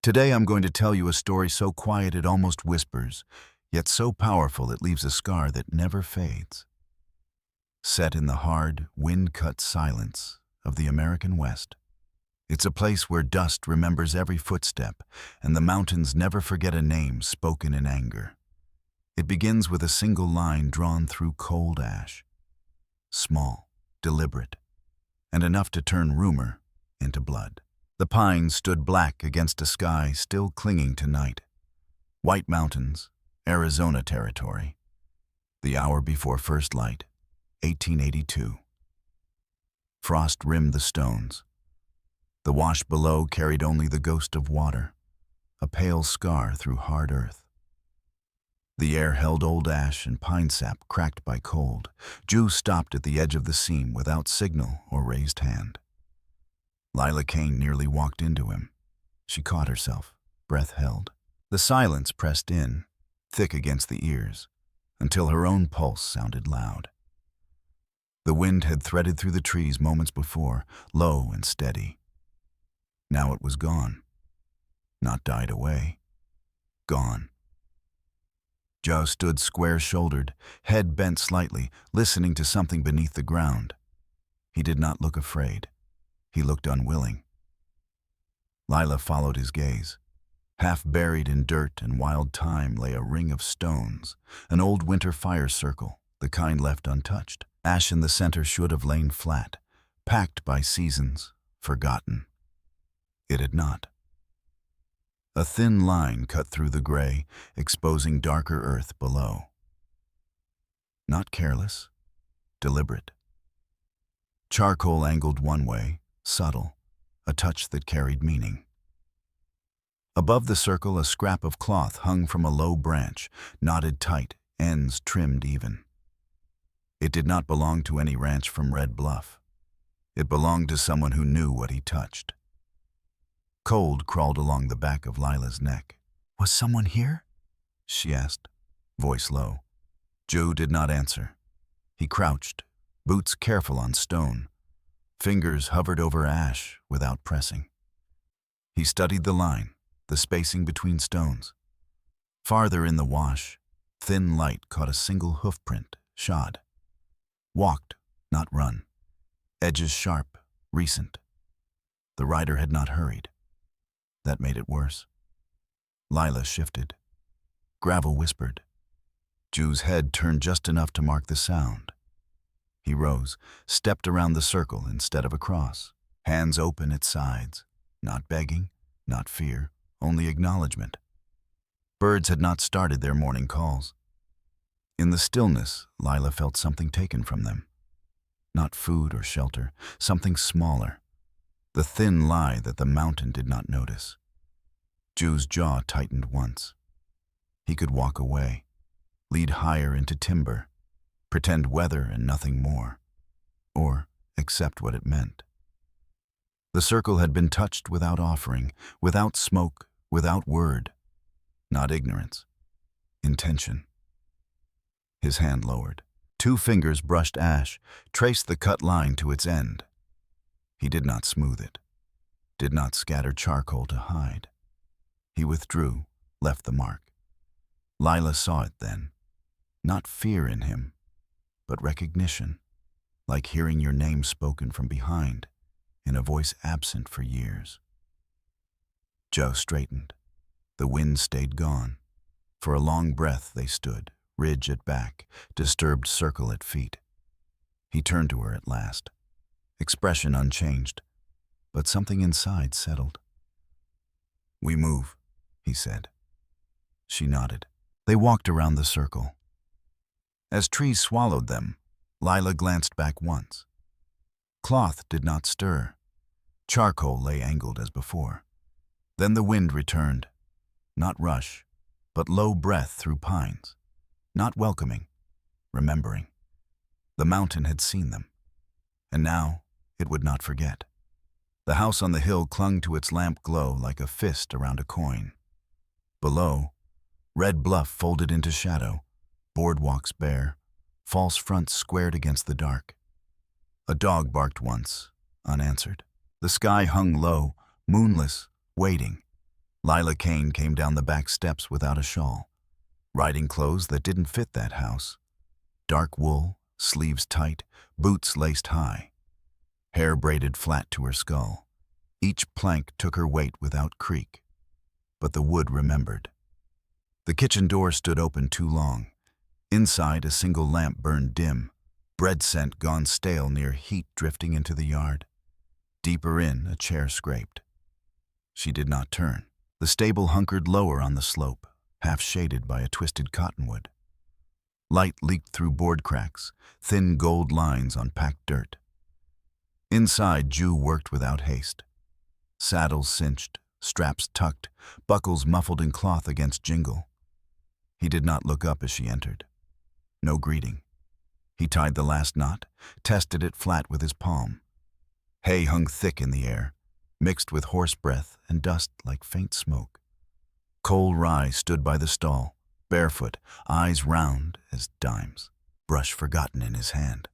Today I'm going to tell you a story so quiet it almost whispers, yet so powerful it leaves a scar that never fades. Set in the hard, wind-cut silence of the American West. It's a place where dust remembers every footstep, and the mountains never forget a name spoken in anger. It begins with a single line drawn through cold ash. Small, deliberate, and enough to turn rumor into blood. The pines stood black against a sky still clinging to night. White Mountains, Arizona territory. The hour before first light, 1882. Frost rimmed the stones. The wash below carried only the ghost of water, a pale scar through hard earth. The air held old ash and pine sap cracked by cold. Juh stopped at the edge of the seam without signal or raised hand. Lila Kane nearly walked into him. She caught herself, breath held. The silence pressed in, thick against the ears, until her own pulse sounded loud. The wind had threaded through the trees moments before, low and steady. Now it was gone. Not died away. Gone. Juh stood square-shouldered, head bent slightly, listening to something beneath the ground. He did not look afraid. He looked unwilling. Lila followed his gaze. Half buried in dirt and wild thyme lay a ring of stones, an old winter fire circle, the kind left untouched. Ash in the center should have lain flat, packed by seasons, forgotten. It had not. A thin line cut through the gray, exposing darker earth below. Not careless, deliberate. Charcoal angled one way, subtle, a touch that carried meaning. Above the circle, a scrap of cloth hung from a low branch, knotted tight, ends trimmed even. It did not belong to any ranch from Red Bluff. It belonged to someone who knew what he touched. Cold crawled along the back of Lila's neck. "Was someone here?" she asked, voice low. Juh did not answer. He crouched, boots careful on stone. Fingers hovered over ash without pressing. He studied the line, the spacing between stones. Farther in the wash, thin light caught a single hoofprint, shod. Walked, not run. Edges sharp, recent. The rider had not hurried. That made it worse. Lila shifted. Gravel whispered. Juh's head turned just enough to mark the sound. He rose, stepped around the circle instead of across, hands open at sides, not begging, not fear, only acknowledgement. Birds had not started their morning calls. In the stillness, Lila felt something taken from them. Not food or shelter, something smaller. The thin lie that the mountain did not notice. Juh's jaw tightened once. He could walk away, lead higher into timber, pretend weather and nothing more, or accept what it meant. The circle had been touched without offering, without smoke, without word. Not ignorance, intention. His hand lowered. 2 fingers brushed ash, traced the cut line to its end. He did not smooth it, did not scatter charcoal to hide. He withdrew, left the mark. Lila saw it then. Not fear in him, but recognition, like hearing your name spoken from behind, in a voice absent for years. Juh straightened. The wind stayed gone. For a long breath they stood, ridge at back, disturbed circle at feet. He turned to her at last. Expression unchanged, but something inside settled. "We move," he said. She nodded. They walked around the circle. As trees swallowed them, Lila glanced back once. Cloth did not stir. Charcoal lay angled as before. Then the wind returned. Not rush, but low breath through pines. Not welcoming, remembering. The mountain had seen them, and now it would not forget. The house on the hill clung to its lamp glow like a fist around a coin. Below, Red Bluff folded into shadow, boardwalks bare, false fronts squared against the dark. A dog barked once, unanswered. The sky hung low, moonless, waiting. Lila Kane came down the back steps without a shawl, riding clothes that didn't fit that house. Dark wool, sleeves tight, boots laced high, hair braided flat to her skull. Each plank took her weight without creak, but the wood remembered. The kitchen door stood open too long. Inside, a single lamp burned dim, bread scent gone stale near heat drifting into the yard. Deeper in, a chair scraped. She did not turn. The stable hunkered lower on the slope, half shaded by a twisted cottonwood. Light leaked through board cracks, thin gold lines on packed dirt. Inside, Juh worked without haste. Saddles cinched, straps tucked, buckles muffled in cloth against jingle. He did not look up as she entered. No greeting. He tied the last knot, tested it flat with his palm. Hay hung thick in the air, mixed with horse breath and dust like faint smoke. Cole Rye stood by the stall, barefoot, eyes round as dimes, brush forgotten in his hand.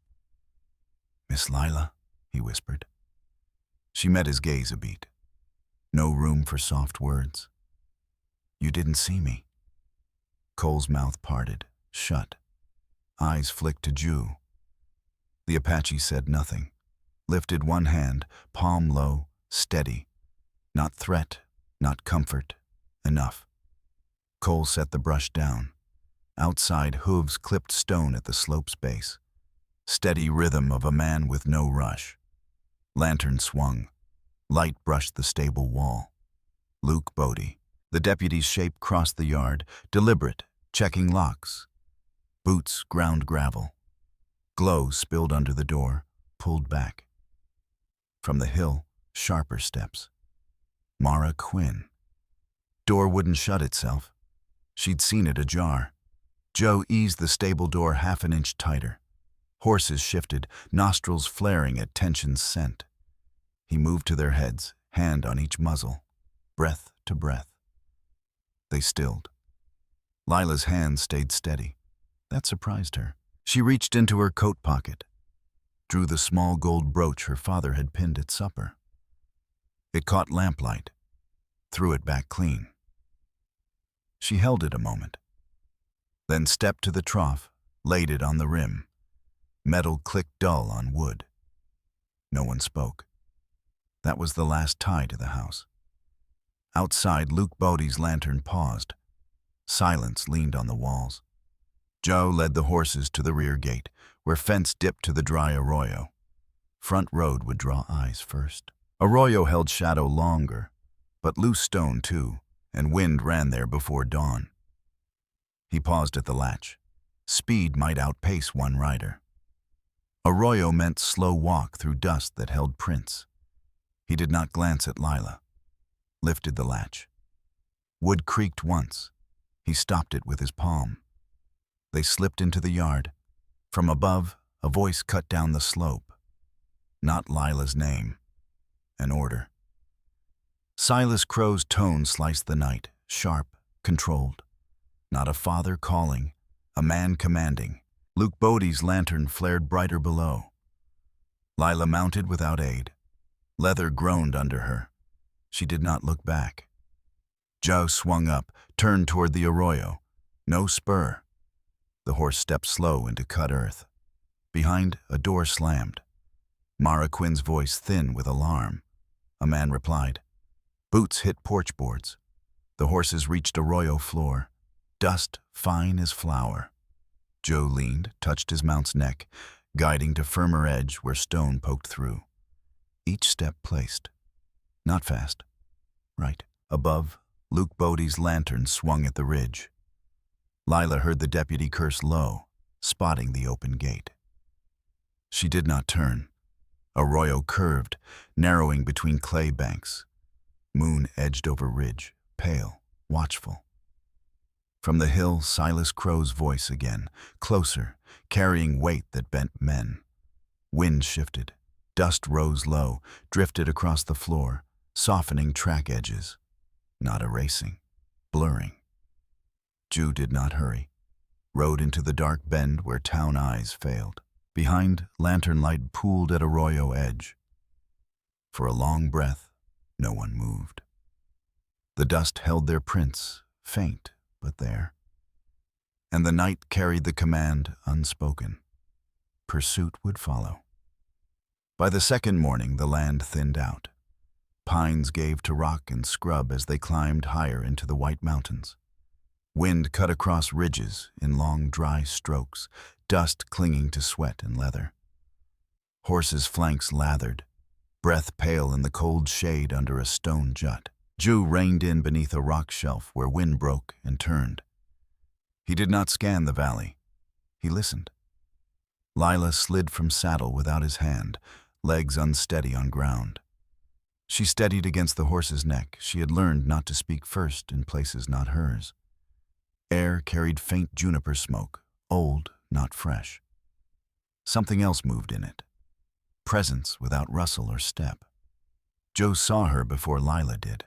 "Miss Lila," he whispered. She met his gaze a beat. No room for soft words. "You didn't see me." Cole's mouth parted, shut. Eyes flicked to Juh. The Apache said nothing, lifted one hand, palm low, steady. Not threat, not comfort, enough. Cole set the brush down. Outside, hooves clipped stone at the slope's base. Steady rhythm of a man with no rush. Lantern swung. Light brushed the stable wall. Luke Bodie. The deputy's shape crossed the yard, deliberate, checking locks. Boots ground gravel. Glow spilled under the door, pulled back. From the hill, sharper steps. Mara Quinn. Door wouldn't shut itself. She'd seen it ajar. Joe eased the stable door half an inch tighter. Horses shifted, nostrils flaring at tension's scent. He moved to their heads, hand on each muzzle, breath to breath. They stilled. Lila's hand stayed steady. That surprised her. She reached into her coat pocket, drew the small gold brooch her father had pinned at supper. It caught lamplight, threw it back clean. She held it a moment, then stepped to the trough, laid it on the rim. Metal clicked dull on wood. No one spoke. That was the last tie to the house. Outside, Luke Bodie's lantern paused. Silence leaned on the walls. Joe led the horses to the rear gate, where fence dipped to the dry arroyo. Front road would draw eyes first. Arroyo held shadow longer, but loose stone too, and wind ran there before dawn. He paused at the latch. Speed might outpace one rider. Arroyo meant slow walk through dust that held prints. He did not glance at Lila. Lifted the latch. Wood creaked once. He stopped it with his palm. They slipped into the yard. From above, a voice cut down the slope. Not Lila's name. An order. Silas Crow's tone sliced the night, sharp, controlled. Not a father calling, a man commanding. Luke Bodie's lantern flared brighter below. Lila mounted without aid. Leather groaned under her. She did not look back. Joe swung up, turned toward the arroyo. No spur. The horse stepped slow into cut earth. Behind, a door slammed. Mara Quinn's voice thin with alarm. A man replied. Boots hit porch boards. The horses reached arroyo floor. Dust fine as flour. Joe leaned, touched his mount's neck, guiding to firmer edge where stone poked through. Each step placed. Not fast. Right. Above, Luke Bodie's lantern swung at the ridge. Lila heard the deputy curse low, spotting the open gate. She did not turn. Arroyo curved, narrowing between clay banks. Moon edged over ridge, pale, watchful. From the hill, Silas Crow's voice again, closer, carrying weight that bent men. Wind shifted. Dust rose low, drifted across the floor, softening track edges. Not erasing, blurring. Juh did not hurry. Rode into the dark bend where town eyes failed. Behind, lantern light pooled at arroyo edge. For a long breath, no one moved. The dust held their prints, faint but there. And the night carried the command unspoken. Pursuit would follow. By the second morning, the land thinned out. Pines gave to rock and scrub as they climbed higher into the white mountains. Wind cut across ridges in long, dry strokes, dust clinging to sweat and leather. Horses' flanks lathered, breath pale in the cold shade under a stone jut. Juh reined in beneath a rock shelf where wind broke and turned. He did not scan the valley. He listened. Lila slid from saddle without his hand, legs unsteady on ground. She steadied against the horse's neck. She had learned not to speak first in places not hers. Air carried faint juniper smoke, old, not fresh. Something else moved in it. Presence without rustle or step. Joe saw her before Lila did.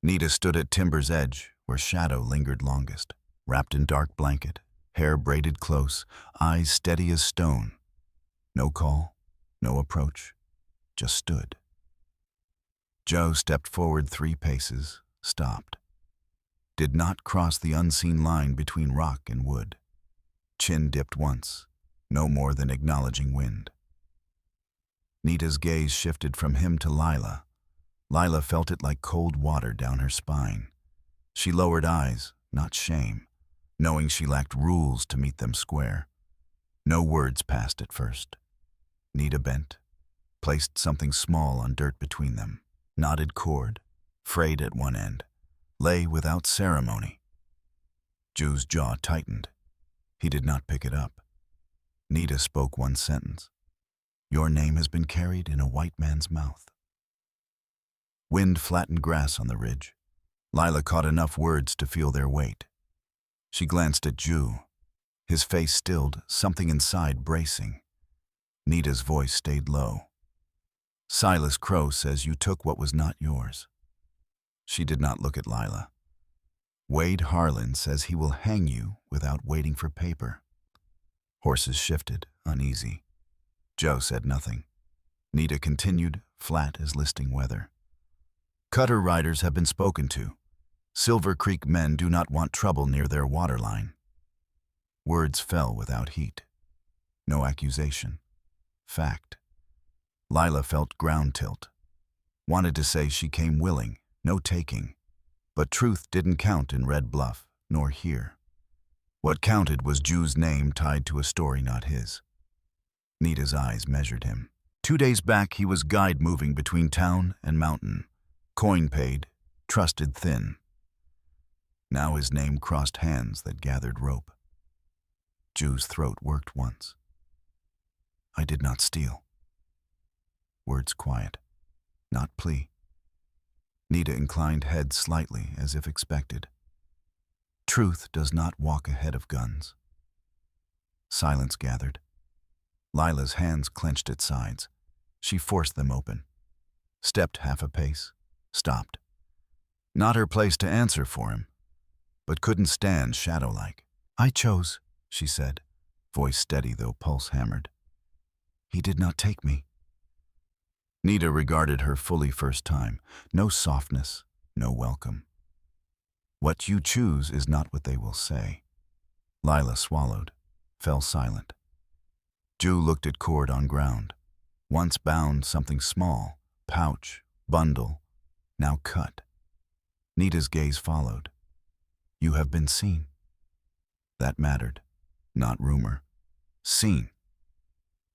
Nita stood at timber's edge, where shadow lingered longest, wrapped in dark blanket, hair braided close, eyes steady as stone. No call, no approach, just stood. Joe stepped forward 3 paces, stopped. Did not cross the unseen line between rock and wood. Chin dipped once, no more than acknowledging wind. Nita's gaze shifted from him to Lila. Lila felt it like cold water down her spine. She lowered eyes, not shame, knowing she lacked rules to meet them square. No words passed at first. Nita bent, placed something small on dirt between them. Knotted cord, frayed at one end, lay without ceremony. Juh's jaw tightened. He did not pick it up. Nita spoke one sentence. "Your name has been carried in a white man's mouth." Wind flattened grass on the ridge. Lila caught enough words to feel their weight. She glanced at Juh. His face stilled, something inside bracing. Nita's voice stayed low. "Silas Crow says you took what was not yours." She did not look at Lila. "Wade Harlan says he will hang you without waiting for paper." Horses shifted, uneasy. Joe said nothing. Nita continued, flat as listing weather. "Cutter riders have been spoken to. Silver Creek men do not want trouble near their waterline." Words fell without heat. No accusation. Fact. Lila felt ground tilt. Wanted to say she came willing, no taking. But truth didn't count in Red Bluff, nor here. What counted was Juh's name tied to a story not his. Nita's eyes measured him. 2 days back, he was guide moving between town and mountain. Coin paid, trusted thin. Now his name crossed hands that gathered rope. Juh's throat worked once. "I did not steal." Words quiet, not plea. Nita inclined head slightly as if expected. Truth does not walk ahead of guns. Silence gathered. Lila's hands clenched at sides. She forced them open. Stepped half a pace. Stopped. Not her place to answer for him, but couldn't stand shadow-like. "I chose," she said, voice steady though pulse hammered. "He did not take me." Nita regarded her fully first time. No softness, no welcome. "What you choose is not what they will say." Lila swallowed, fell silent. Juh looked at cord on ground. Once bound, something small, pouch, bundle, now cut. Nita's gaze followed. "You have been seen." That mattered, not rumor. Seen.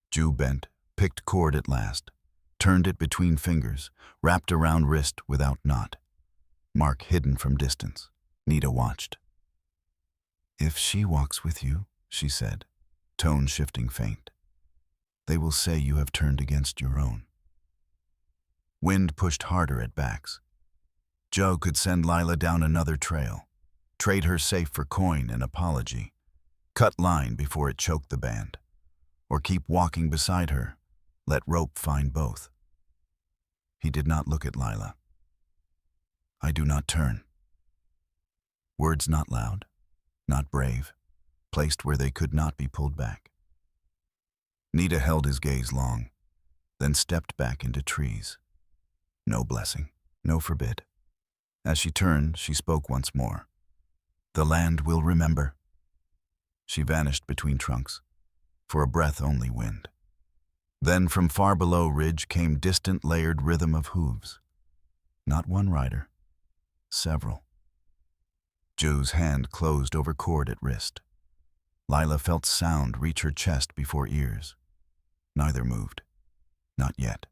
Juh bent, picked cord at last, turned it between fingers, wrapped around wrist without knot. Mark hidden from distance. Nita watched. "If she walks with you," she said, tone shifting faint, "they will say you have turned against your own." Wind pushed harder at backs. Joe could send Lila down another trail, trade her safe for coin and apology, cut line before it choked the band, or keep walking beside her, let rope find both. He did not look at Lila. "I do not turn." Words not loud, not brave, placed where they could not be pulled back. Nita held his gaze long, then stepped back into trees. No blessing, no forbid. As she turned, she spoke once more. "The land will remember." She vanished between trunks, for a breath only wind. Then from far below ridge came distant layered rhythm of hooves. Not one rider, several. Juh's hand closed over cord at wrist. Lila felt sound reach her chest before ears. Neither moved. Not yet.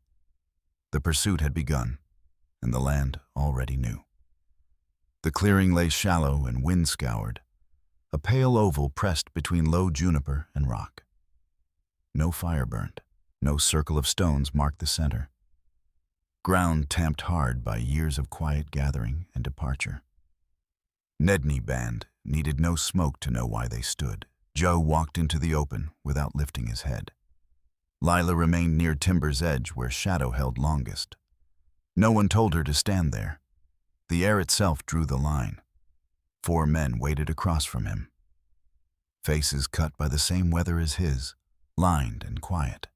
The pursuit had begun, and the land already knew. The clearing lay shallow and wind-scoured, a pale oval pressed between low juniper and rock. No fire burned. No circle of stones marked the center. Ground tamped hard by years of quiet gathering and departure. Nedney Band needed no smoke to know why they stood. Juh walked into the open without lifting his head. Lila remained near timber's edge where shadow held longest. No one told her to stand there. The air itself drew the line. 4 men waited across from him. Faces cut by the same weather as his, lined and quiet.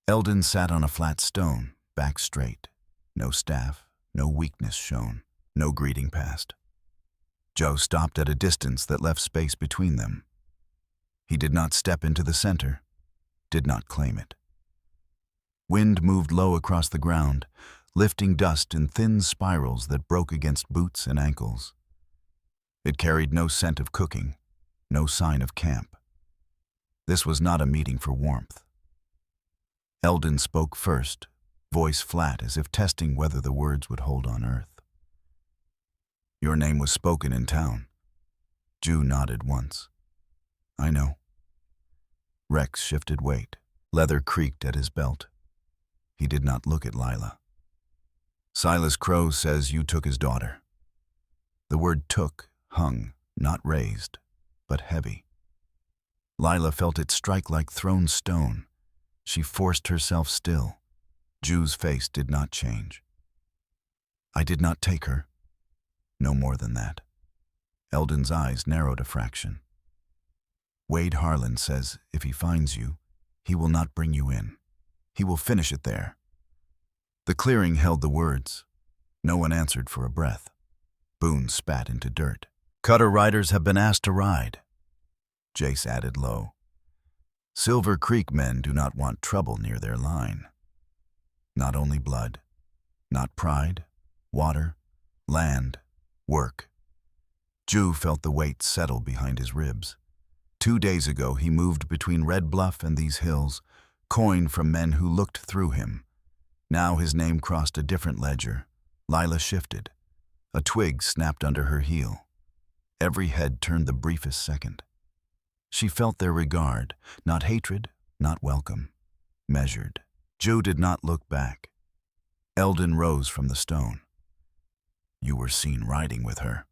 Eldon sat on a flat stone, back straight. No staff, no weakness shown, no greeting passed. Juh stopped at a distance that left space between them. He did not step into the center, did not claim it. Wind moved low across the ground, lifting dust in thin spirals that broke against boots and ankles. It carried no scent of cooking, no sign of camp. This was not a meeting for warmth. Eldon spoke first, voice flat as if testing whether the words would hold on earth. "Your name was spoken in town." Juh nodded once. "I know." Rex shifted weight. Leather creaked at his belt. He did not look at Lila. "Silas Crow says you took his daughter." The word took hung, not raised, but heavy. Lila felt it strike like thrown stone. She forced herself still. Juh's face did not change. "I did not take her." No more than that. Eldon's eyes narrowed a fraction. "Wade Harlan says if he finds you, he will not bring you in. He will finish it there." The clearing held the words. No one answered for a breath. Boone spat into dirt. "Cutter riders have been asked to ride." Jace added low. "Silver Creek men do not want trouble near their line. Not only blood, not pride, water, land, work." Juh felt the weight settle behind his ribs. 2 days ago he moved between Red Bluff and these hills, coin from men who looked through him. Now his name crossed a different ledger. Lila shifted. A twig snapped under her heel. Every head turned the briefest second. She felt their regard, not hatred, not welcome, measured. Juh did not look back. Eldon rose from the stone. "You were seen riding with her."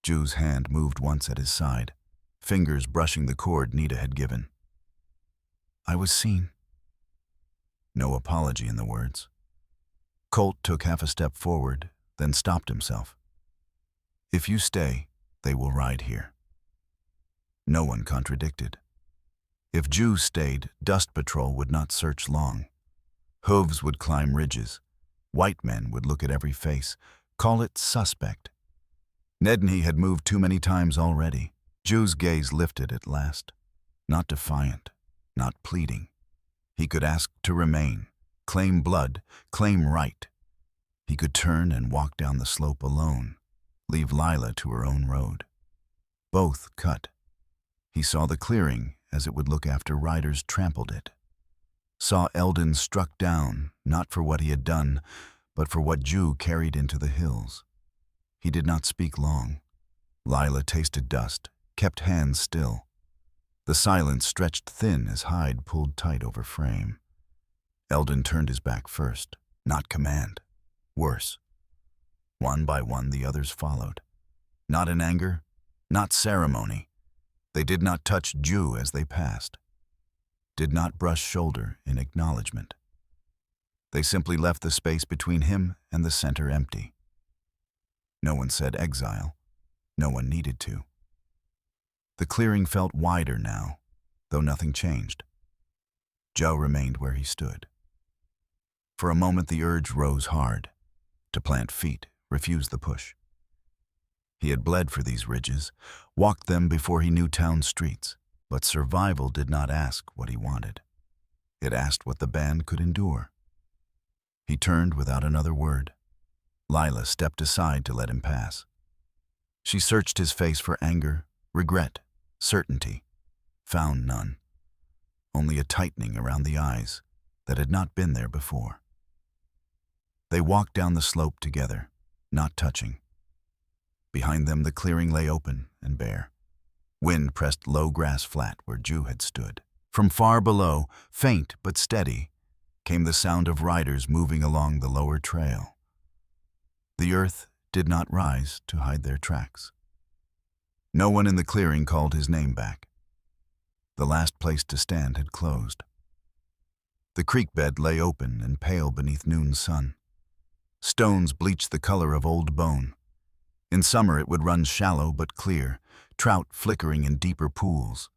Juh's hand moved once at his side, fingers brushing the cord Nita had given. "I was seen." No apology in the words. Colt took half a step forward, then stopped himself. "If you stay, they will ride here." No one contradicted. If Juh stayed, Dust Patrol would not search long. Hooves would climb ridges. White men would look at every face, call it suspect. Nedney had moved too many times already. Juh's gaze lifted at last. Not defiant, not pleading. He could ask to remain, claim blood, claim right. He could turn and walk down the slope alone, leave Lila to her own road. Both cut. He saw the clearing as it would look after riders trampled it. Saw Eldon struck down, not for what he had done, but for what Juh carried into the hills. He did not speak long. Lila tasted dust, kept hands still. The silence stretched thin as hide pulled tight over frame. Eldon turned his back first, not command. Worse. One by one the others followed. Not in anger, not ceremony. They did not touch Juh as they passed. Did not brush shoulder in acknowledgement. They simply left the space between him and the center empty. No one said exile. No one needed to. The clearing felt wider now, though nothing changed. Juh remained where he stood. For a moment the urge rose hard. to plant feet, refused the push. He had bled for these ridges, walked them before he knew town streets, but survival did not ask what he wanted. It asked what the band could endure. He turned without another word. Lila stepped aside to let him pass. She searched his face for anger, regret, certainty, found none. Only a tightening around the eyes that had not been there before. They walked down the slope together, not touching. Behind them the clearing lay open and bare. Wind pressed low grass flat where Juh had stood. From far below, faint but steady, came the sound of riders moving along the lower trail. The earth did not rise to hide their tracks. No one in the clearing called his name back. The last place to stand had closed. The creek bed lay open and pale beneath noon's sun. Stones bleached the color of old bone. In summer it would run shallow but clear, trout flickering in deeper pools.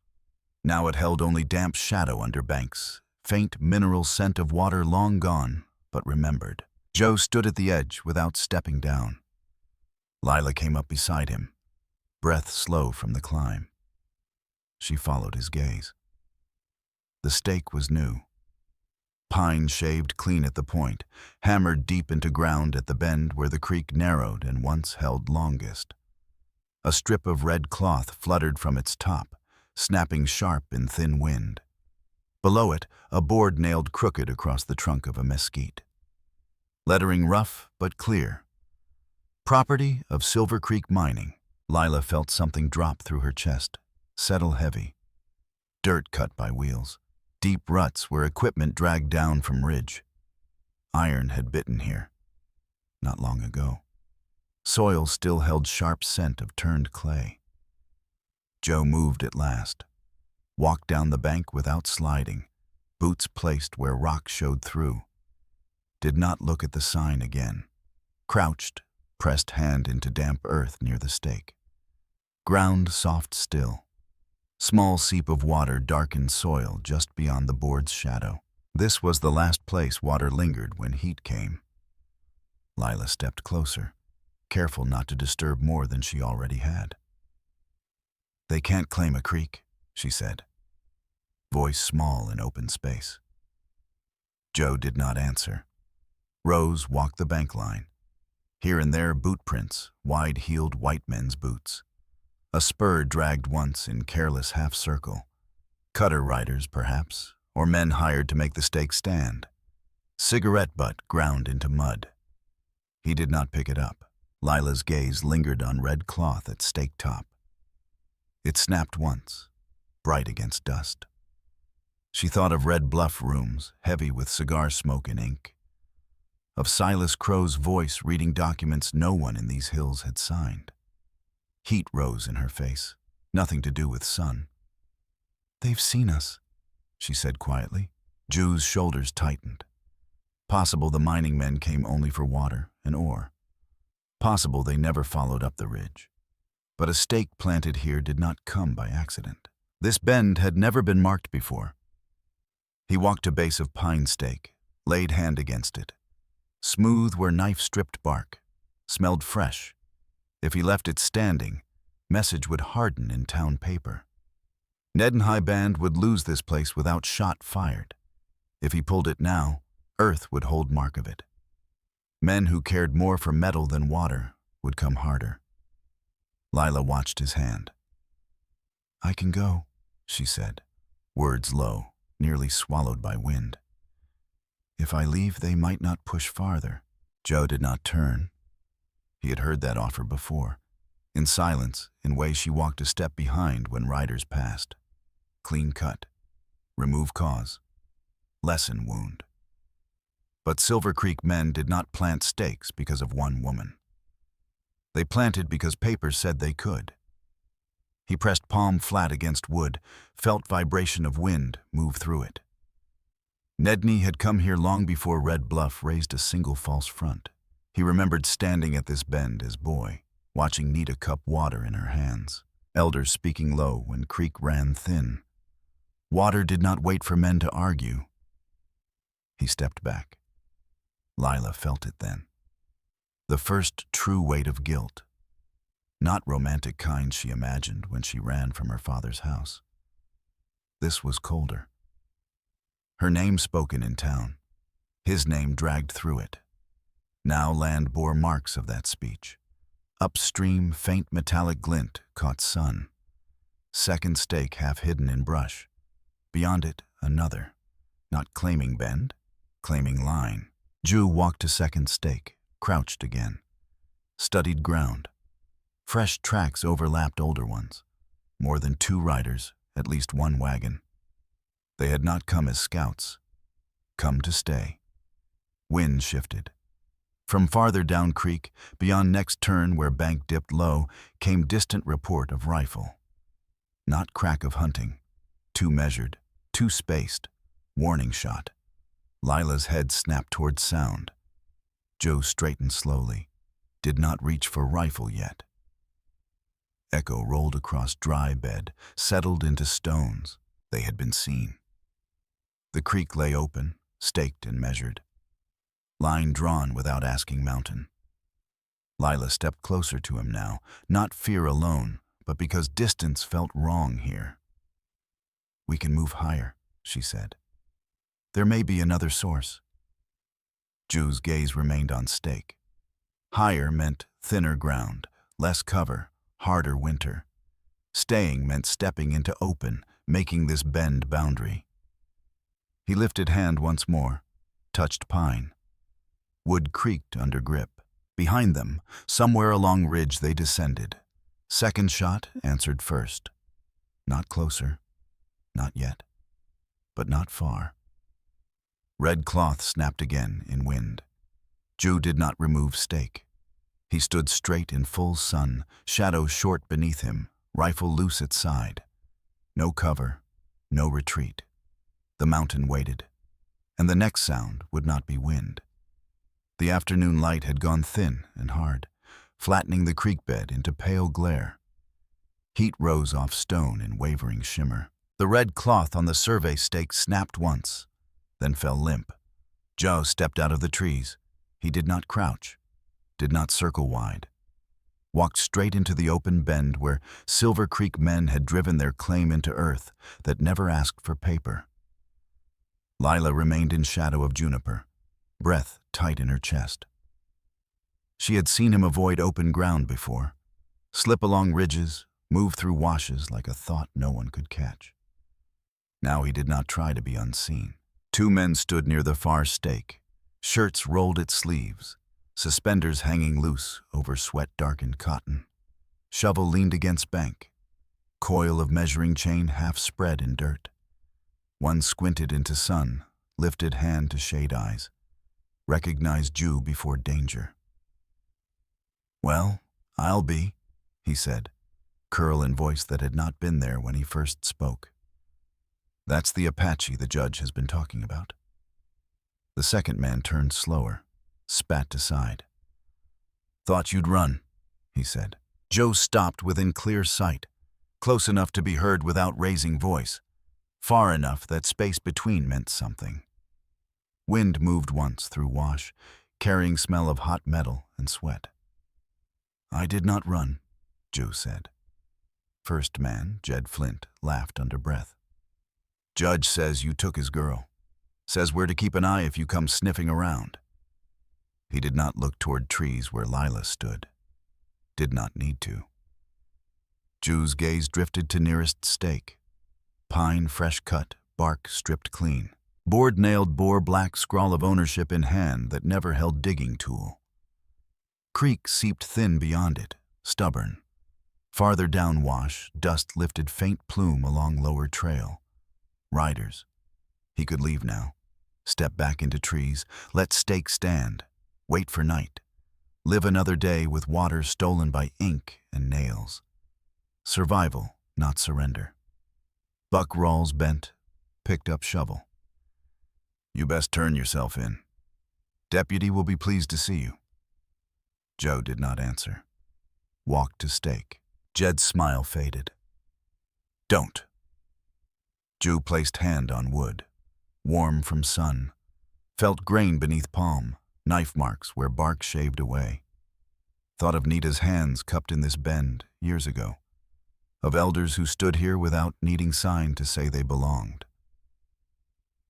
Now it held only damp shadow under banks, faint mineral scent of water long gone, but remembered. Joe stood at the edge without stepping down. Lila came up beside him, breath slow from the climb. She followed his gaze. The stake was new. Pine shaved clean at the point, hammered deep into ground at the bend where the creek narrowed and once held longest. A strip of red cloth fluttered from its top, snapping sharp in thin wind. Below it, a board nailed crooked across the trunk of a mesquite. Lettering rough but clear. Property of Silver Creek Mining. Lila felt something drop through her chest, settle heavy. Dirt cut by wheels. Deep ruts where equipment dragged down from ridge. Iron had bitten here, not long ago. Soil still held sharp scent of turned clay. Joe moved at last, walked down the bank without sliding, boots placed where rock showed through. Did not look at the sign again. Crouched, pressed hand into damp earth near the stake. Ground soft still. Small seep of water darkened soil just beyond the board's shadow. This was the last place water lingered when heat came. Lila stepped closer, careful not to disturb more than she already had. "They can't claim a creek," she said, voice small in open space. Joe did not answer. Rose walked the bank line. Here and there boot prints, wide-heeled white men's boots. A spur dragged once in careless half-circle. Cutter riders, perhaps, or men hired to make the stake stand. Cigarette butt ground into mud. He did not pick it up. Lila's gaze lingered on red cloth at stake top. It snapped once, bright against dust. She thought of Red Bluff rooms, heavy with cigar smoke and ink. Of Silas Crow's voice reading documents no one in these hills had signed. Heat rose in her face, nothing to do with sun. "They've seen us," she said quietly. Juh's shoulders tightened. Possible the mining men came only for water and ore. Possible they never followed up the ridge. But a stake planted here did not come by accident. This bend had never been marked before. He walked to base of pine stake, laid hand against it. Smooth where knife-stripped bark, smelled fresh. If he left it standing, message would harden in town paper. Ned and High Band would lose this place without shot fired. If he pulled it now, earth would hold mark of it. Men who cared more for metal than water would come harder. Lila watched his hand. "I can go," she said, words low, nearly swallowed by wind. "If I leave, they might not push farther." Joe did not turn. He had heard that offer before. In silence, in way she walked a step behind when riders passed. Clean cut. Remove cause. Lessen wound. But Silver Creek men did not plant stakes because of one woman. They planted because papers said they could. He pressed palm flat against wood, felt vibration of wind move through it. Nedney had come here long before Red Bluff raised a single false front. He remembered standing at this bend as boy, watching Nita cup water in her hands, elders speaking low when creek ran thin. Water did not wait for men to argue. He stepped back. Lila felt it then. The first true weight of guilt. Not romantic kind she imagined when she ran from her father's house. This was colder. Her name spoken in town. His name dragged through it. Now land bore marks of that speech. Upstream, faint metallic glint caught sun. Second stake half hidden in brush. Beyond it, another. Not claiming bend, claiming line. Juh walked to second stake, crouched again. Studied ground. Fresh tracks overlapped older ones. More than 2 riders, at least 1 wagon. They had not come as scouts. Come to stay. Wind shifted. From farther down creek, beyond next turn where bank dipped low, came distant report of rifle. Not crack of hunting. Too measured, too spaced. Warning shot. Lila's head snapped toward sound. Joe straightened slowly. Did not reach for rifle yet. Echo rolled across dry bed, settled into stones. They had been seen. The creek lay open, staked and measured. Line drawn without asking mountain. Lila stepped closer to him now, not fear alone, but because distance felt wrong here. "We can move higher," she said. "There may be another source." Juh's gaze remained on stake. Higher meant thinner ground, less cover, harder winter. Staying meant stepping into open, making this bend boundary. He lifted hand once more, touched pine. Wood creaked under grip. Behind them, somewhere along ridge they descended. Second shot answered first. Not closer, not yet, but not far. Red cloth snapped again in wind. Juh did not remove stake. He stood straight in full sun, shadow short beneath him, rifle loose at side. No cover, no retreat. The mountain waited, and the next sound would not be wind. The afternoon light had gone thin and hard, flattening the creek bed into pale glare. Heat rose off stone in wavering shimmer. The red cloth on the survey stake snapped once, then fell limp. Joe stepped out of the trees. He did not crouch, did not circle wide. Walked straight into the open bend where Silver Creek men had driven their claim into earth that never asked for paper. Lila remained in shadow of juniper, breath tight in her chest. She had seen him avoid open ground before, slip along ridges, move through washes like a thought no one could catch. Now he did not try to be unseen. 2 men stood near the far stake, shirts rolled at sleeves, suspenders hanging loose over sweat-darkened cotton. Shovel leaned against bank, coil of measuring chain half spread in dirt. One squinted into sun, lifted hand to shade eyes, recognized Juh before danger. "Well, I'll be," he said, curl in voice that had not been there when he first spoke. "That's the Apache the judge has been talking about." The second man turned slower, spat aside. "Thought you'd run," he said. Joe stopped within clear sight, close enough to be heard without raising voice, far enough that space between meant something. Wind moved once through wash, carrying smell of hot metal and sweat. "I did not run," Juh said. First man, Jed Flint, laughed under breath. "Judge says you took his girl. Says we're to keep an eye if you come sniffing around." He did not look toward trees where Lila stood. Did not need to. Juh's gaze drifted to nearest stake. Pine fresh cut, bark stripped clean. Board nailed bore black scrawl of ownership in hand that never held digging tool. Creek seeped thin beyond it, stubborn. Farther down wash, dust lifted faint plume along lower trail. Riders. He could leave now. Step back into trees, let stake stand, wait for night. Live another day with water stolen by ink and nails. Survival, not surrender. Buck Rawls bent, picked up shovel. "You best turn yourself in. Deputy will be pleased to see you." Joe did not answer. Walked to stake. Jed's smile faded. "Don't." Juh placed hand on wood, warm from sun. Felt grain beneath palm, knife marks where bark shaved away. thought of Nita's hands cupped in this bend years ago, of elders who stood here without needing sign to say they belonged.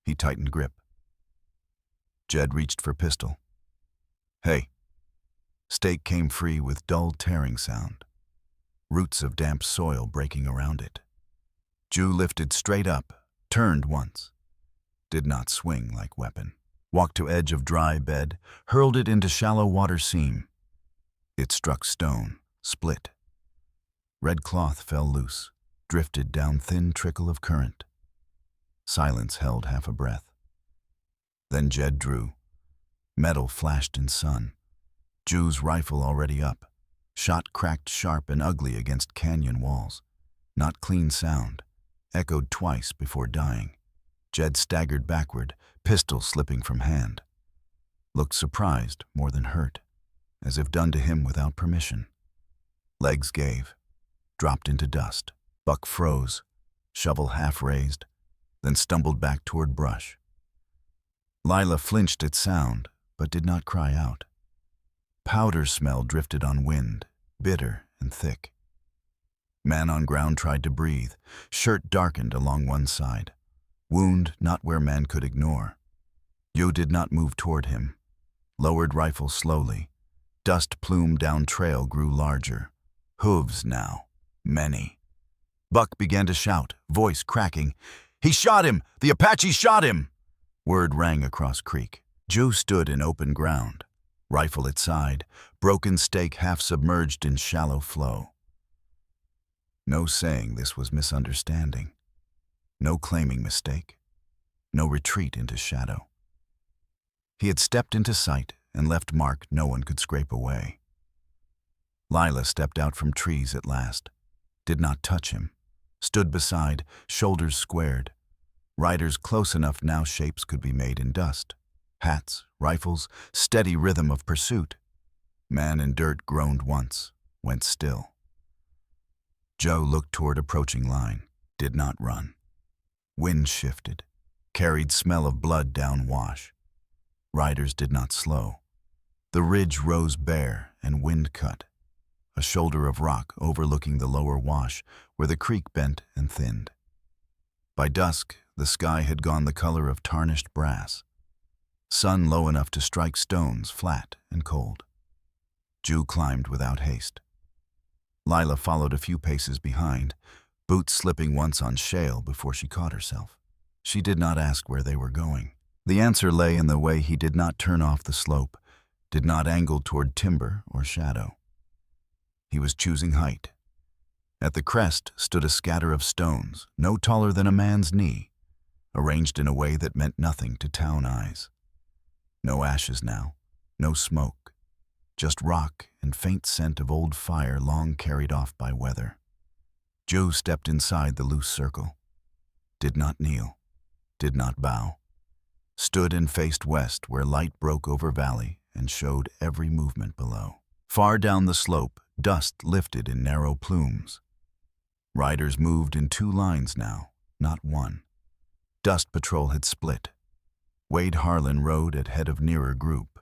He tightened grip. Jed reached for pistol. Hey. Stake came free with dull tearing sound, roots of damp soil breaking around it. Juh lifted straight up, turned once, did not swing like weapon. Walked to edge of dry bed, hurled it into shallow water seam. It struck stone, split. Red cloth fell loose, drifted down thin trickle of current. Silence held half a breath. Then Jed drew. Metal flashed in sun. Juh's rifle already up. Shot cracked sharp and ugly against canyon walls. Not clean sound. Echoed twice before dying. Jed staggered backward, pistol slipping from hand. Looked surprised more than hurt, as if done to him without permission. Legs gave, dropped into dust. Buck froze, shovel half raised, then stumbled back toward brush. Lila flinched at sound, but did not cry out. Powder smell drifted on wind, bitter and thick. Man on ground tried to breathe, shirt darkened along one side. Wound not where man could ignore. Juh did not move toward him. Lowered rifle slowly. Dust plume down trail grew larger. Hooves now. Many. Buck began to shout, voice cracking. He shot him! The Apache shot him! Word rang across creek. Juh stood in open ground. Rifle at side, broken stake half submerged in shallow flow. No saying this was misunderstanding. No claiming mistake. No retreat into shadow. He had stepped into sight and left mark no one could scrape away. Lila stepped out from trees at last. Did not touch him. Stood beside, shoulders squared. Riders close enough now shapes could be made in dust. Hats, rifles, steady rhythm of pursuit. Man in dirt groaned once, went still. Juh looked toward approaching line, did not run. Wind shifted, carried smell of blood down wash. Riders did not slow. The ridge rose bare and wind cut. A shoulder of rock overlooking the lower wash where the creek bent and thinned. By dusk, the sky had gone the color of tarnished brass. Sun low enough to strike stones flat and cold. Juh climbed without haste. Lila followed a few paces behind, boots slipping once on shale before she caught herself. She did not ask where they were going. The answer lay in the way he did not turn off the slope, did not angle toward timber or shadow. He was choosing height. At the crest stood a scatter of stones, no taller than a man's knee, arranged in a way that meant nothing to town eyes. No ashes now, no smoke, just rock and faint scent of old fire long carried off by weather. Juh stepped inside the loose circle. Did not kneel, did not bow. Stood and faced west where light broke over valley and showed every movement below. Far down the slope, dust lifted in narrow plumes. Riders moved in two lines now, not one. Dust patrol had split. Wade Harlan rode at head of nearer group.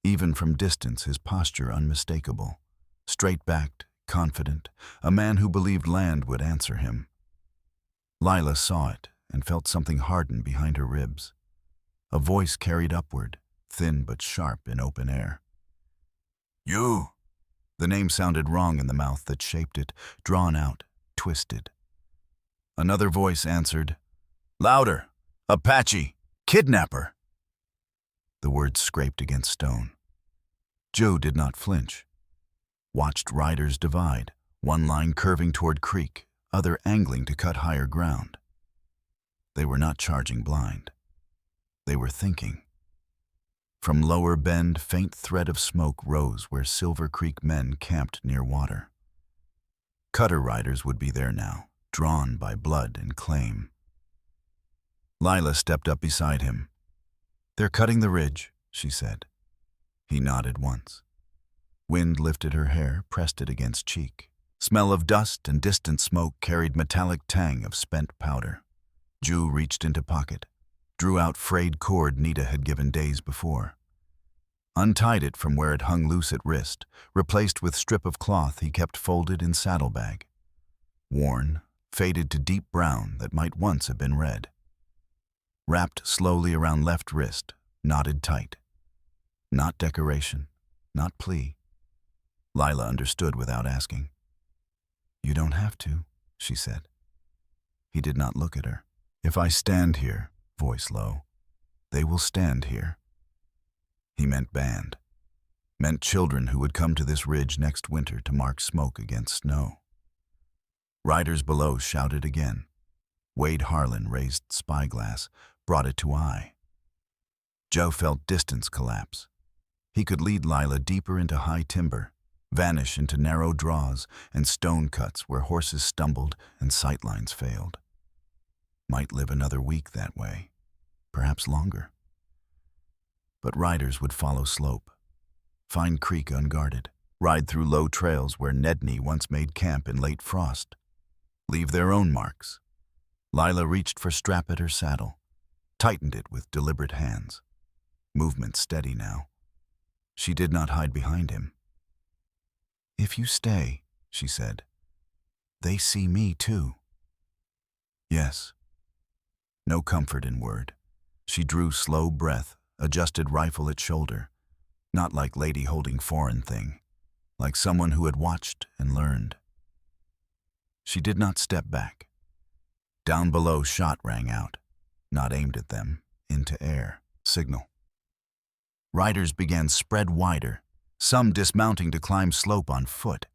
Even from distance, his posture unmistakable. Straight-backed, confident, a man who believed land would answer him. Lila saw it and felt something harden behind her ribs. A voice carried upward, thin but sharp in open air. "You!" The name sounded wrong in the mouth that shaped it, drawn out, twisted. Another voice answered, "Louder! Apache! Kidnapper!" The words scraped against stone. Juh did not flinch. Watched riders divide, one line curving toward creek, other angling to cut higher ground. They were not charging blind. They were thinking. From lower bend, faint thread of smoke rose where Silver Creek men camped near water. Cutter riders would be there now, drawn by blood and claim. Lila stepped up beside him. "They're cutting the ridge," she said. He nodded once. Wind lifted her hair, pressed it against cheek. Smell of dust and distant smoke carried metallic tang of spent powder. Juh reached into pocket, drew out frayed cord Nita had given days before. untied it from where it hung loose at wrist, replaced with strip of cloth he kept folded in saddlebag. Worn, faded to deep brown that might once have been red. Wrapped slowly around left wrist, knotted tight. Not decoration, not plea. Lila understood without asking. "You don't have to," she said. He did not look at her. "If I stand here," voice low, "they will stand here." He meant band. Meant children who would come to this ridge next winter to mark smoke against snow. Riders below shouted again. Wade Harlan raised spyglass, brought it to eye. Joe felt distance collapse. He could lead Lila deeper into high timber, vanish into narrow draws and stone cuts where horses stumbled and sightlines failed. Might live another week that way, perhaps longer. But riders would follow slope, find creek unguarded, ride through low trails where Nedney once made camp in late frost, leave their own marks. Lila reached for strap at her saddle, tightened it with deliberate hands. Movement steady now. She did not hide behind him. "If you stay," she said, "they see me too." Yes. No comfort in word. She drew slow breath, adjusted rifle at shoulder, not like lady holding foreign thing, like someone who had watched and learned. She did not step back. Down below, shot rang out, not aimed at them, into air. Signal. Riders began spread wider, some dismounting to climb slope on foot.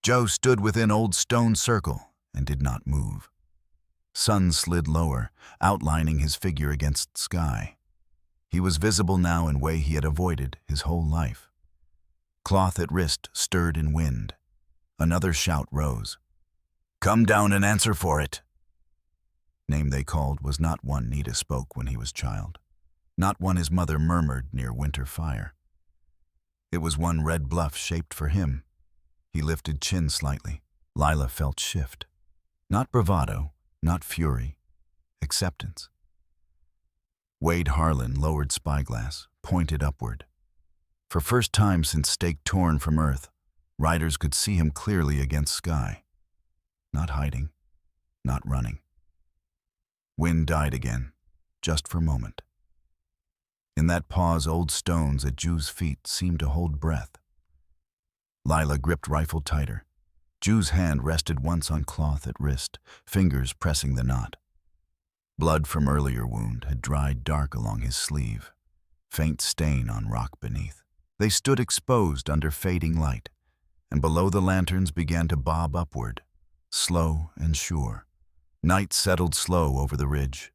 Joe stood within old stone circle and did not move. Sun slid lower, outlining his figure against sky. He was visible now in way he had avoided his whole life. Cloth at wrist stirred in wind. Another shout rose. "Come down and answer for it." Name they called was not one Nita spoke when he was child, not one his mother murmured near winter fire. It was one Red Bluff shaped for him. He lifted chin slightly. Lila felt shift. Not bravado, not fury, acceptance. Wade Harlan lowered spyglass, pointed upward. For first time since stake torn from earth, riders could see him clearly against sky. Not hiding, not running. Wind died again, just for a moment. In that pause, old stones at Juh's feet seemed to hold breath. Lila gripped rifle tighter. Juh's hand rested once on cloth at wrist, fingers pressing the knot. Blood from earlier wound had dried dark along his sleeve, faint stain on rock beneath. They stood exposed under fading light, and below the lanterns began to bob upward, slow and sure. Night settled slow over the ridge,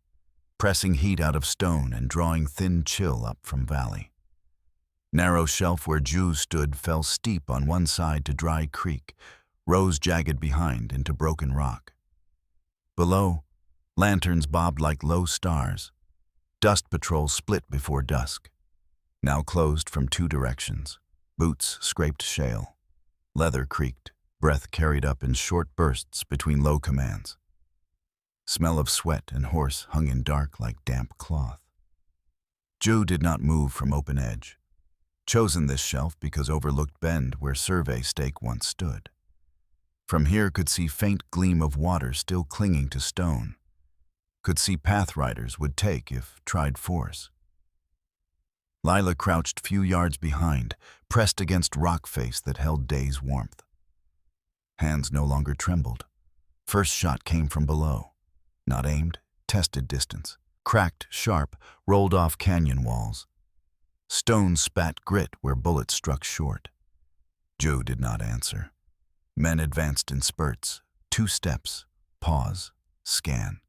pressing heat out of stone and drawing thin chill up from valley. Narrow shelf where Juh stood fell steep on one side to dry creek, rose jagged behind into broken rock. Below, lanterns bobbed like low stars. Dust patrol split before dusk, now closed from two directions. Boots scraped shale. Leather creaked, breath carried up in short bursts between low commands. Smell of sweat and horse hung in dark like damp cloth. Juh did not move from open edge, chosen this shelf because overlooked bend where survey stake once stood. From here could see faint gleam of water still clinging to stone. Could see path riders would take if tried force. Lila crouched few yards behind, pressed against rock face that held day's warmth. Hands no longer trembled. First shot came from below. Not aimed, tested distance. Cracked, sharp, rolled off canyon walls. Stone spat grit where bullets struck short. Juh did not answer. Men advanced in spurts. 2 steps, pause, scan.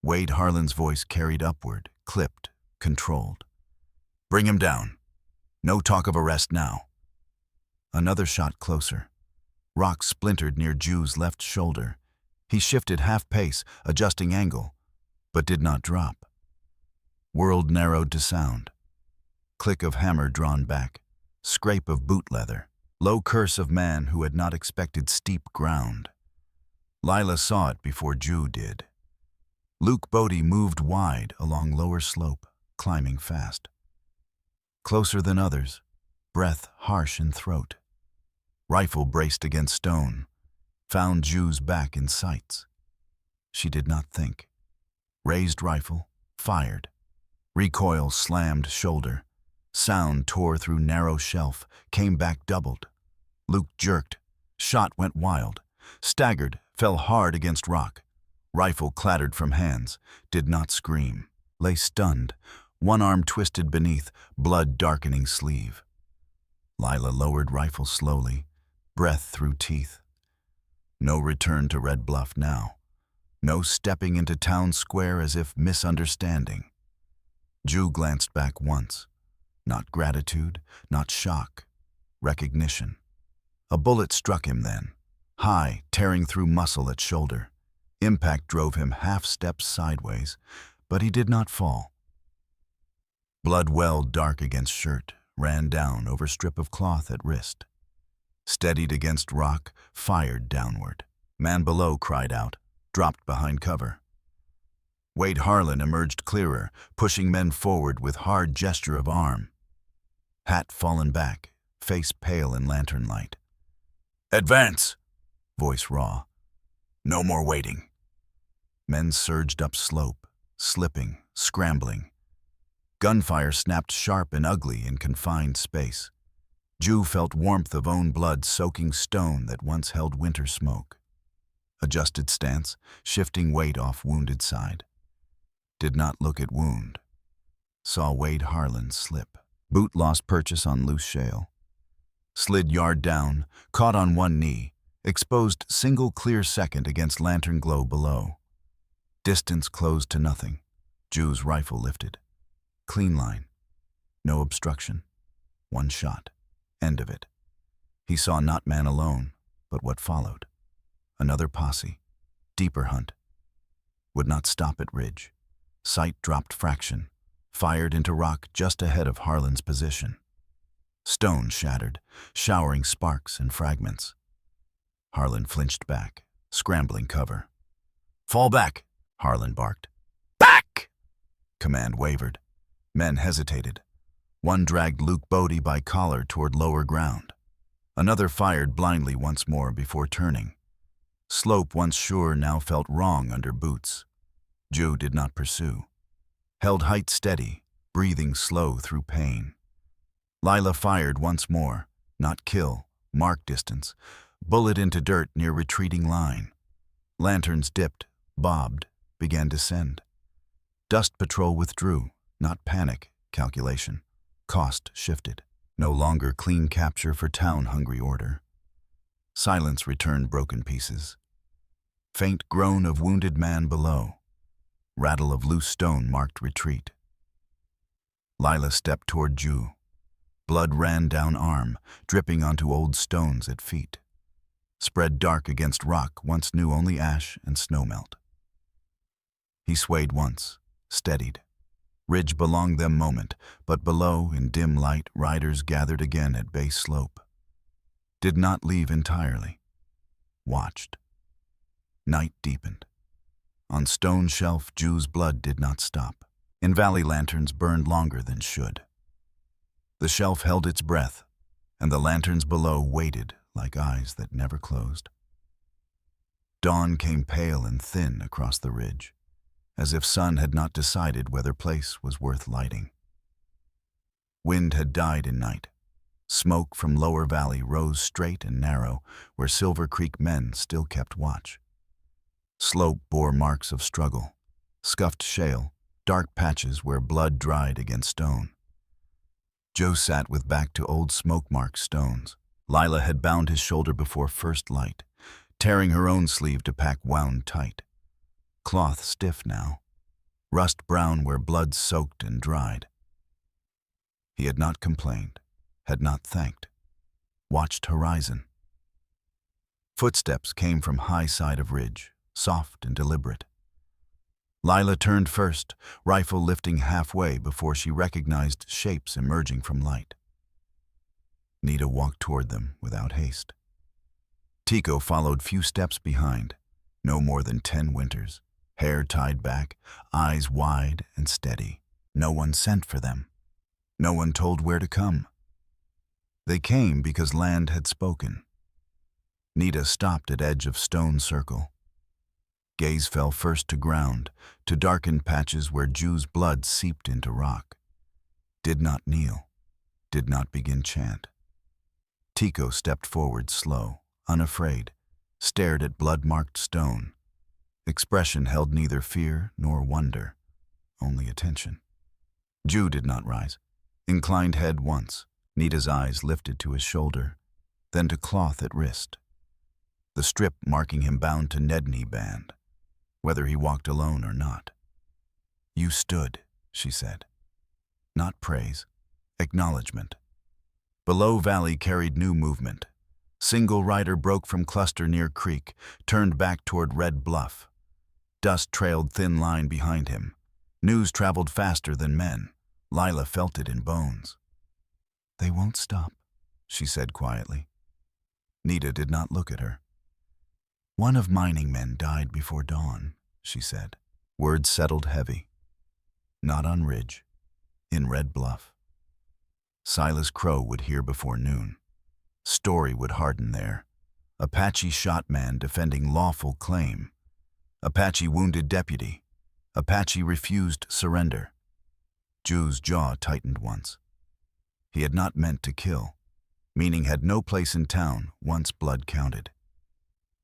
Wade Harlan's voice carried upward, clipped, controlled. "Bring him down. No talk of arrest now." Another shot closer. Rock splintered near Juh's left shoulder. He shifted half pace, adjusting angle, but did not drop. World narrowed to sound. Click of hammer drawn back, scrape of boot leather, low curse of man who had not expected steep ground. Lila saw it before Juh did. Luke Bodie moved wide along lower slope, climbing fast. Closer than others, breath harsh in throat. Rifle braced against stone, found Juh's back in sights. She did not think. Raised rifle, fired. Recoil slammed shoulder. Sound tore through narrow shelf, came back doubled. Luke jerked. Shot went wild. Staggered, fell hard against rock. Rifle clattered from hands, did not scream. Lay stunned, one arm twisted beneath, blood darkening sleeve. Lila lowered rifle slowly, breath through teeth. No return to Red Bluff now. No stepping into town square as if misunderstanding. Juh glanced back once. Not gratitude, not shock. Recognition. A bullet struck him then, high, tearing through muscle at shoulder. Impact drove him half steps sideways, but he did not fall. Blood welled dark against shirt, ran down over strip of cloth at wrist. Steadied against rock, fired downward. Man below cried out, dropped behind cover. Wade Harlan emerged clearer, pushing men forward with hard gesture of arm. Hat fallen back, face pale in lantern light. "Advance!" Voice raw. "No more waiting." Men surged up slope, slipping, scrambling. Gunfire snapped sharp and ugly in confined space. Juh felt warmth of own blood soaking stone that once held winter smoke. Adjusted stance, shifting weight off wounded side. Did not look at wound. Saw Wade Harlan slip. Boot lost purchase on loose shale. Slid yard down, caught on one knee, exposed single clear second against lantern glow below. Distance closed to nothing. Juh's rifle lifted. Clean line. No obstruction. One shot. End of it. He saw not man alone, but what followed. Another posse. Deeper hunt. Would not stop at ridge. Sight dropped fraction. Fired into rock just ahead of Harlan's position. Stone shattered, showering sparks and fragments. Harlan flinched back, scrambling cover. "Fall back," Harlan barked. "Back!" Command wavered. Men hesitated. One dragged Luke Bodie by collar toward lower ground. Another fired blindly once more before turning. Slope once sure now felt wrong under boots. Juh did not pursue. Held height steady, breathing slow through pain. Lila fired once more, not kill, mark distance, bullet into dirt near retreating line. Lanterns dipped, bobbed, began to descend. Dust patrol withdrew, not panic, calculation. Cost shifted. No longer clean capture for town-hungry order. Silence returned broken pieces. Faint groan of wounded man below. Rattle of loose stone marked retreat. Lila stepped toward Juh. Blood ran down arm, dripping onto old stones at feet. Spread dark against rock once knew only ash and snowmelt. He swayed once, steadied. Ridge belonged them moment, but below, in dim light, riders gathered again at base slope. Did not leave entirely. Watched. Night deepened. On stone shelf, Juh's blood did not stop. In valley lanterns burned longer than should. The shelf held its breath, and the lanterns below waited like eyes that never closed. Dawn came pale and thin across the ridge, as if sun had not decided whether place was worth lighting. Wind had died in night. Smoke from lower valley rose straight and narrow, where Silver Creek men still kept watch. Slope bore marks of struggle, scuffed shale, dark patches where blood dried against stone. Joe sat with back to old smoke-marked stones. Lila had bound his shoulder before first light, tearing her own sleeve to pack wound tight. Cloth stiff now, rust brown where blood soaked and dried. He had not complained, had not thanked, watched horizon. Footsteps came from high side of ridge, soft and deliberate. Lila turned first, rifle lifting halfway before she recognized shapes emerging from light. Nita walked toward them without haste. Tico followed few steps behind, no more than 10 winters, hair tied back, eyes wide and steady. No one sent for them. No one told where to come. They came because land had spoken. Nita stopped at edge of stone circle. Gaze fell first to ground, to darkened patches where Juh's blood seeped into rock. Did not kneel, did not begin chant. Tico stepped forward slow, unafraid, stared at blood-marked stone. Expression held neither fear nor wonder, only attention. Juh did not rise. Inclined head once, Nita's eyes lifted to his shoulder, then to cloth at wrist. The strip marking him bound to Nedney band, whether he walked alone or not. You stood, she said. Not praise, acknowledgement. Below valley carried new movement. Single rider broke from cluster near creek, turned back toward Red Bluff. Dust trailed thin line behind him. News traveled faster than men. Lila felt it in bones. They won't stop, she said quietly. Nita did not look at her. One of mining men died before dawn, she said. Words settled heavy. Not on Ridge, in Red Bluff. Silas Crow would hear before noon. Story would harden there. Apache shot man defending lawful claim. Apache wounded deputy. Apache refused surrender. Juh's jaw tightened once. He had not meant to kill, meaning had no place in town once blood counted.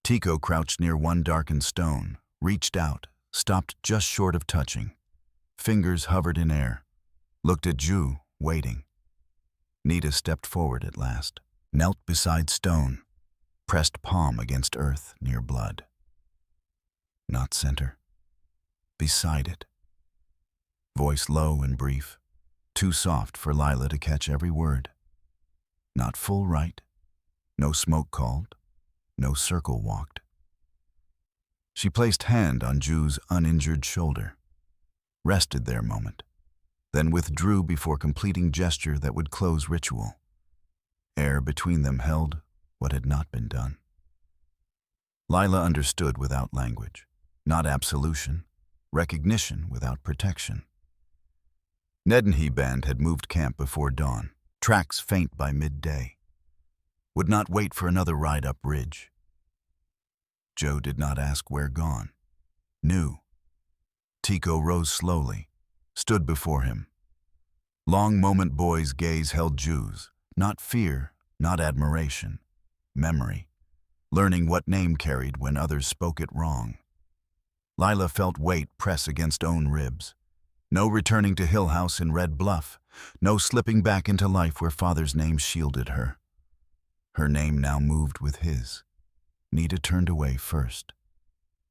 Tico crouched near one darkened stone, reached out, stopped just short of touching. Fingers hovered in air. Looked at Juh, waiting. Nita stepped forward at last, knelt beside stone, pressed palm against earth near blood. Not center. Beside it. Voice low and brief, too soft for Lila to catch every word. Not full right, no smoke called, no circle walked. She placed hand on Juh's uninjured shoulder, rested there a moment, then withdrew before completing gesture that would close ritual. Air between them held what had not been done. Lila understood without language, not absolution, recognition without protection. Nedney band had moved camp before dawn, tracks faint by midday. Would not wait for another ride up ridge. Joe did not ask where gone. Knew. Tico rose slowly, stood before him. Long moment boy's gaze held Juh's, not fear, not admiration, memory, learning what name carried when others spoke it wrong. Lila felt weight press against own ribs. No returning to Hill House in Red Bluff, no slipping back into life where father's name shielded her. Her name now moved with his. Nita turned away first.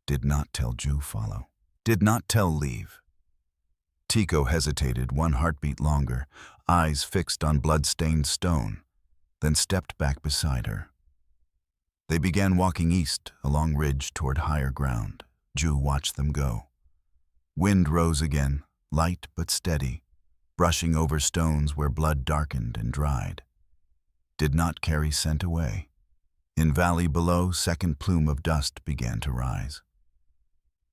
Did not tell Juh follow. Did not tell leave. Tico hesitated one heartbeat longer, eyes fixed on blood-stained stone, then stepped back beside her. They began walking east along ridge toward higher ground. Juh watched them go. Wind rose again, light but steady, brushing over stones where blood darkened and dried. Did not carry scent away. In valley below, second plume of dust began to rise.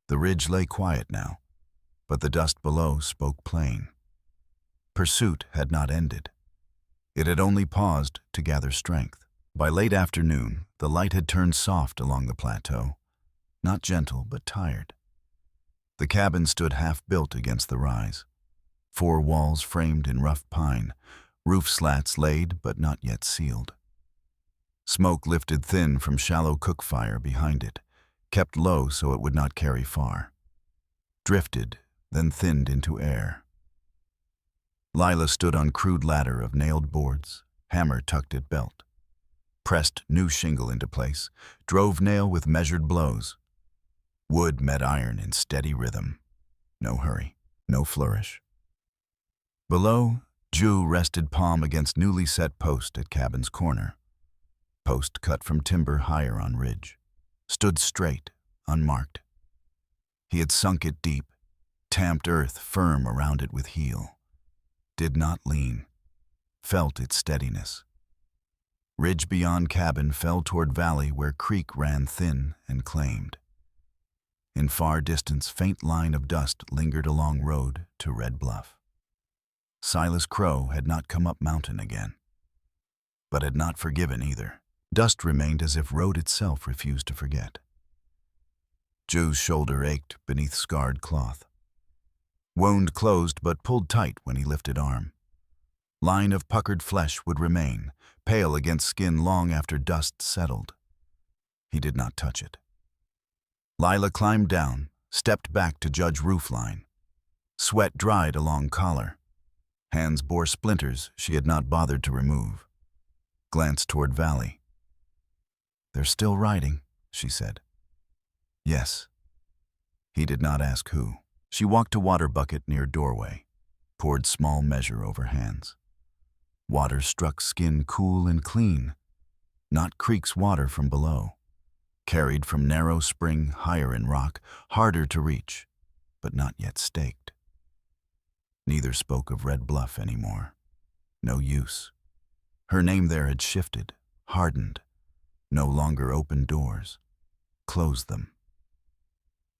The ridge lay quiet now, but the dust below spoke plain. Pursuit had not ended. It had only paused to gather strength. By late afternoon, the light had turned soft along the plateau, not gentle but tired. The cabin stood half-built against the rise. 4 walls framed in rough pine, roof slats laid but not yet sealed. Smoke lifted thin from shallow cook fire behind it, kept low so it would not carry far. Drifted, then thinned into air. Lila stood on crude ladder of nailed boards, hammer tucked at belt. Pressed new shingle into place, drove nail with measured blows. Wood met iron in steady rhythm. No hurry, no flourish. Below, Juh rested palm against newly set post at cabin's corner. Post cut from timber higher on ridge. Stood straight, unmarked. He had sunk it deep, tamped earth firm around it with heel. Did not lean. Felt its steadiness. Ridge beyond cabin fell toward valley where creek ran thin and claimed. In far distance, faint line of dust lingered along road to Red Bluff. Silas Crow had not come up mountain again, but had not forgiven either. Dust remained as if road itself refused to forget. Juh's shoulder ached beneath scarred cloth. Wound closed but pulled tight when he lifted arm. Line of puckered flesh would remain, pale against skin long after dust settled. He did not touch it. Lila climbed down, stepped back to judge roofline. Sweat dried along collar. Hands bore splinters she had not bothered to remove. Glanced toward valley. "They're still riding," she said. "Yes." He did not ask who. She walked to water bucket near doorway, poured small measure over hands. Water struck skin cool and clean, not creek's water from below, carried from narrow spring higher in rock, harder to reach, but not yet staked. Neither spoke of Red Bluff anymore. No use. Her name there had shifted, hardened, no longer opened doors, closed them.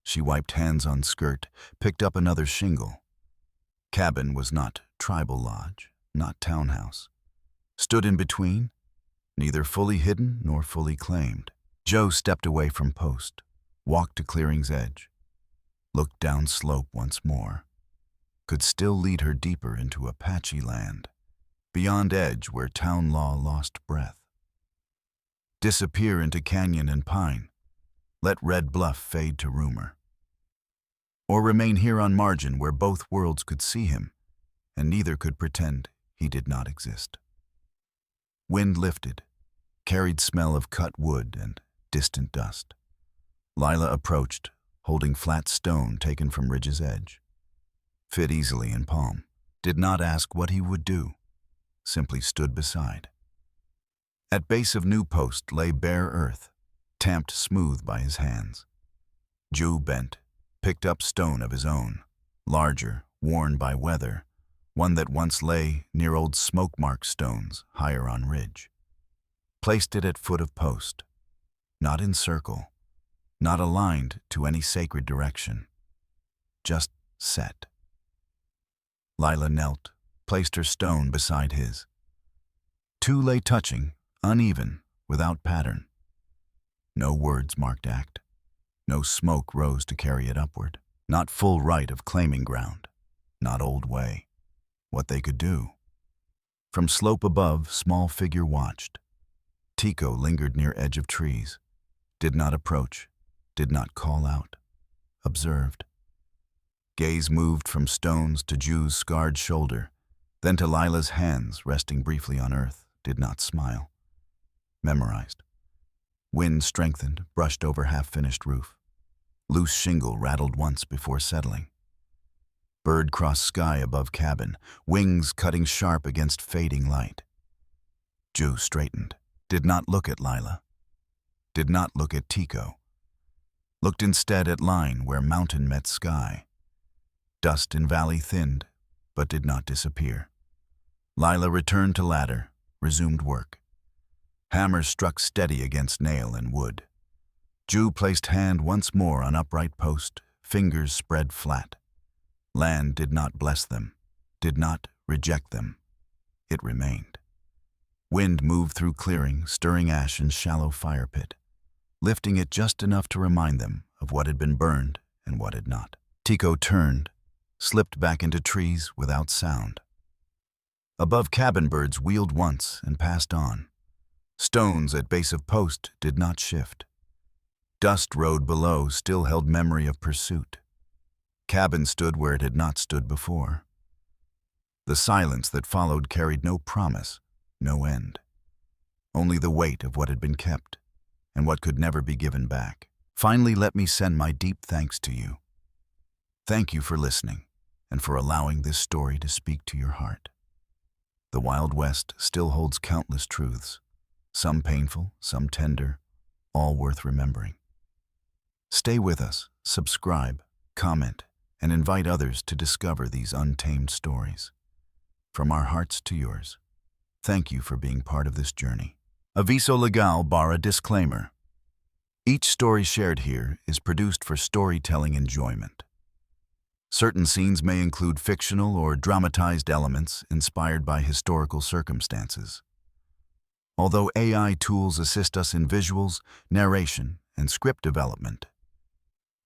She wiped hands on skirt, picked up another shingle. Cabin was not tribal lodge, not townhouse. Stood in between, neither fully hidden nor fully claimed. Joe stepped away from post, walked to clearing's edge, looked down slope once more. Could still lead her deeper into Apache land, beyond edge where town law lost breath. Disappear into canyon and pine, let Red Bluff fade to rumor. Or remain here on margin where both worlds could see him, and neither could pretend he did not exist. Wind lifted, carried smell of cut wood and distant dust. Lila approached, holding flat stone taken from ridge's edge. Fit easily in palm. Did not ask what he would do, simply stood beside. At base of new post lay bare earth, tamped smooth by his hands. Juh bent, picked up stone of his own, larger, worn by weather, one that once lay near old smoke-mark stones higher on ridge. Placed it at foot of post, not in circle, not aligned to any sacred direction, just set. Lila knelt, placed her stone beside his. Two lay touching, uneven, without pattern. No words marked act. No smoke rose to carry it upward. Not full right of claiming ground. Not old way. What they could do. From slope above, small figure watched. Tico lingered near edge of trees. Did not approach. Did not call out. Observed. Gaze moved from stones to Juh's scarred shoulder, then to Lila's hands resting briefly on earth, did not smile. Memorized. Wind strengthened, brushed over half-finished roof. Loose shingle rattled once before settling. Bird crossed sky above cabin, wings cutting sharp against fading light. Juh straightened, did not look at Lila. Did not look at Tico. Looked instead at line where mountain met sky. Dust in valley thinned, but did not disappear. Lila returned to ladder, resumed work. Hammer struck steady against nail and wood. Juh placed hand once more on upright post, fingers spread flat. Land did not bless them, did not reject them. It remained. Wind moved through clearing, stirring ash in shallow fire pit, lifting it just enough to remind them of what had been burned and what had not. Tico turned, slipped back into trees without sound. Above cabin birds wheeled once and passed on. Stones at base of post did not shift. Dust road below still held memory of pursuit. Cabin stood where it had not stood before. The silence that followed carried no promise, no end. Only the weight of what had been kept, and what could never be given back. Finally, let me send my deep thanks to you. Thank you for listening, and for allowing this story to speak to your heart. The Wild West still holds countless truths, some painful, some tender, all worth remembering. Stay with us, subscribe, comment, and invite others to discover these untamed stories. From our hearts to yours, thank you for being part of this journey. Aviso legal barra disclaimer. Each story shared here is produced for storytelling enjoyment. Certain scenes may include fictional or dramatized elements inspired by historical circumstances. Although AI tools assist us in visuals, narration, and script development,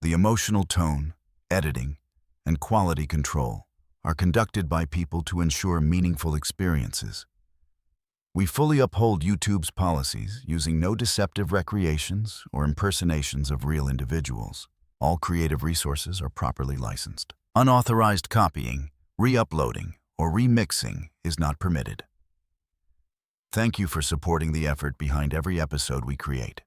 the emotional tone, editing, and quality control are conducted by people to ensure meaningful experiences. We fully uphold YouTube's policies, using no deceptive recreations or impersonations of real individuals. All creative resources are properly licensed. Unauthorized copying, re-uploading, or remixing is not permitted. Thank you for supporting the effort behind every episode we create.